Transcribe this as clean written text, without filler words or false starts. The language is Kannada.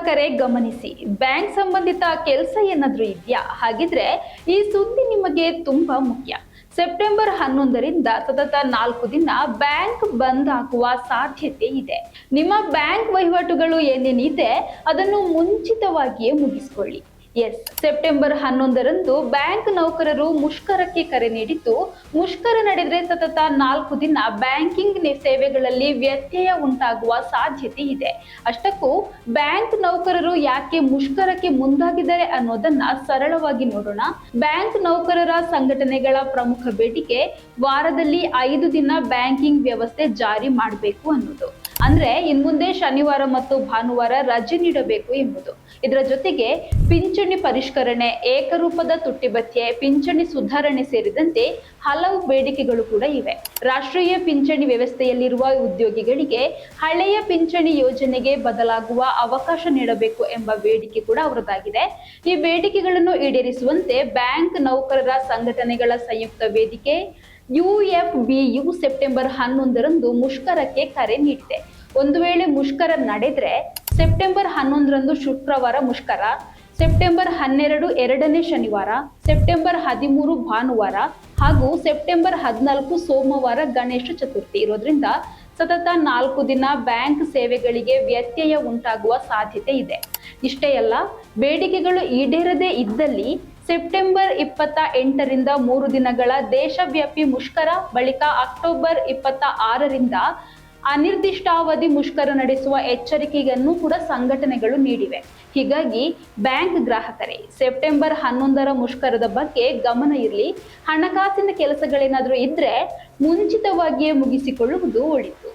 ಗ್ರಾಹಕರೇ ಗಮನಿಸಿ, ಬ್ಯಾಂಕ್ ಸಂಬಂಧಿತ ಕೆಲಸ ಏನಾದ್ರೂ ಇದೆಯಾ? ಹಾಗಿದ್ರೆ ಈ ಸುದ್ದಿ ನಿಮಗೆ ತುಂಬಾ ಮುಖ್ಯ. ಸೆಪ್ಟೆಂಬರ್ 11ರಿಂದ ಸತತ 4 ದಿನ ಬ್ಯಾಂಕ್ ಬಂದ್ ಆಗುವ ಸಾಧ್ಯತೆ ಇದೆ. ನಿಮ್ಮ ಬ್ಯಾಂಕ್ ವಹಿವಾಟುಗಳು ಏನೇನಿದೆ ಅದನ್ನು ಮುಂಚಿತವಾಗಿಯೇ ಮುಗಿಸಿಕೊಳ್ಳಿ. ಸೆಪ್ಟೆಂಬರ್ 11ರಂದು ಬ್ಯಾಂಕ್ ನೌಕರರು ಮುಷ್ಕರಕ್ಕೆ ಕರೆ ನೀಡಿದ್ದು, ಮುಷ್ಕರ ನಡೆದರೆ ಸತತ 4 ದಿನ ಬ್ಯಾಂಕಿಂಗ್ ಸೇವೆಗಳಲ್ಲಿ ವ್ಯತ್ಯಯ ಉಂಟಾಗುವ ಸಾಧ್ಯತೆ ಇದೆ. ಅಷ್ಟಕ್ಕೂ ಬ್ಯಾಂಕ್ ನೌಕರರು ಯಾಕೆ ಮುಷ್ಕರಕ್ಕೆ ಮುಂದಾಗಿದ್ದಾರೆ ಅನ್ನೋದನ್ನ ಸರಳವಾಗಿ ನೋಡೋಣ. ಬ್ಯಾಂಕ್ ನೌಕರರ ಸಂಘಟನೆಗಳ ಪ್ರಮುಖ ಬೇಡಿಕೆ ವಾರದಲ್ಲಿ 5 ದಿನ ಬ್ಯಾಂಕಿಂಗ್ ವ್ಯವಸ್ಥೆ ಜಾರಿ ಮಾಡಬೇಕು ಅನ್ನೋದು. ಅಂದ್ರೆ ಇನ್ಮುಂದೆ ಶನಿವಾರ ಮತ್ತು ಭಾನುವಾರ ರಜೆ ನೀಡಬೇಕು ಎಂಬುದು. ಇದರ ಜೊತೆಗೆ ಪಿಂಚಣಿ ಪರಿಷ್ಕರಣೆ, ಏಕರೂಪದ ತುಟ್ಟಿ ಭತ್ಯೆ, ಪಿಂಚಣಿ ಸುಧಾರಣೆ ಸೇರಿದಂತೆ ಹಲವು ಬೇಡಿಕೆಗಳು ಕೂಡ ಇವೆ. ರಾಷ್ಟ್ರೀಯ ಪಿಂಚಣಿ ವ್ಯವಸ್ಥೆಯಲ್ಲಿರುವ ಉದ್ಯೋಗಿಗಳಿಗೆ ಹಳೆಯ ಪಿಂಚಣಿ ಯೋಜನೆಗೆ ಬದಲಾಗುವ ಅವಕಾಶ ನೀಡಬೇಕು ಎಂಬ ಬೇಡಿಕೆ ಕೂಡ ಅವರದಾಗಿದೆ. ಈ ಬೇಡಿಕೆಗಳನ್ನು ಈಡೇರಿಸುವಂತೆ ಬ್ಯಾಂಕ್ ನೌಕರರ ಸಂಘಟನೆಗಳ ಸಂಯುಕ್ತ ವೇದಿಕೆ UFBU ಸೆಪ್ಟೆಂಬರ್ 11ರಂದು ಮುಷ್ಕರಕ್ಕೆ ಕರೆ ನೀಡಿದೆ. ಒಂದು ವೇಳೆ ಮುಷ್ಕರ ನಡೆದ್ರೆ ಸೆಪ್ಟೆಂಬರ್ 11ರಂದು ಶುಕ್ರವಾರ ಮುಷ್ಕರ, ಸೆಪ್ಟೆಂಬರ್ 12 ಎರಡನೇ ಶನಿವಾರ, ಸೆಪ್ಟೆಂಬರ್ 13 ಭಾನುವಾರ ಹಾಗೂ ಸೆಪ್ಟೆಂಬರ್ 14 ಸೋಮವಾರ ಗಣೇಶ ಚತುರ್ಥಿ ಇರೋದ್ರಿಂದ ಸತತ 4 ದಿನ ಬ್ಯಾಂಕ್ ಸೇವೆಗಳಿಗೆ ವ್ಯತ್ಯಯ ಉಂಟಾಗುವ ಸಾಧ್ಯತೆ ಇದೆ. ಇಷ್ಟೇ ಅಲ್ಲ, ಬೇಡಿಕೆಗಳು ಈಡೇರದೇ ಇದ್ದಲ್ಲಿ ಸೆಪ್ಟೆಂಬರ್ 28ರಿಂದ 3 ದಿನಗಳ ದೇಶವ್ಯಾಪಿ ಮುಷ್ಕರ, ಬಳಿಕ ಅಕ್ಟೋಬರ್ 26ರಿಂದ ಅನಿರ್ದಿಷ್ಟಾವಧಿ ಮುಷ್ಕರ ನಡೆಸುವ ಎಚ್ಚರಿಕೆಯನ್ನು ಕೂಡ ಸಂಘಟನೆಗಳು ನೀಡಿವೆ. ಹೀಗಾಗಿ ಬ್ಯಾಂಕ್ ಗ್ರಾಹಕರೇ, ಸೆಪ್ಟೆಂಬರ್ 11ರ ಮುಷ್ಕರದ ಬಗ್ಗೆ ಗಮನ ಇರಲಿ. ಹಣಕಾಸಿನ ಕೆಲಸಗಳೇನಾದರೂ ಇದ್ರೆ ಮುಂಚಿತವಾಗಿಯೇ ಮುಗಿಸಿಕೊಳ್ಳುವುದು ಒಳಿತು.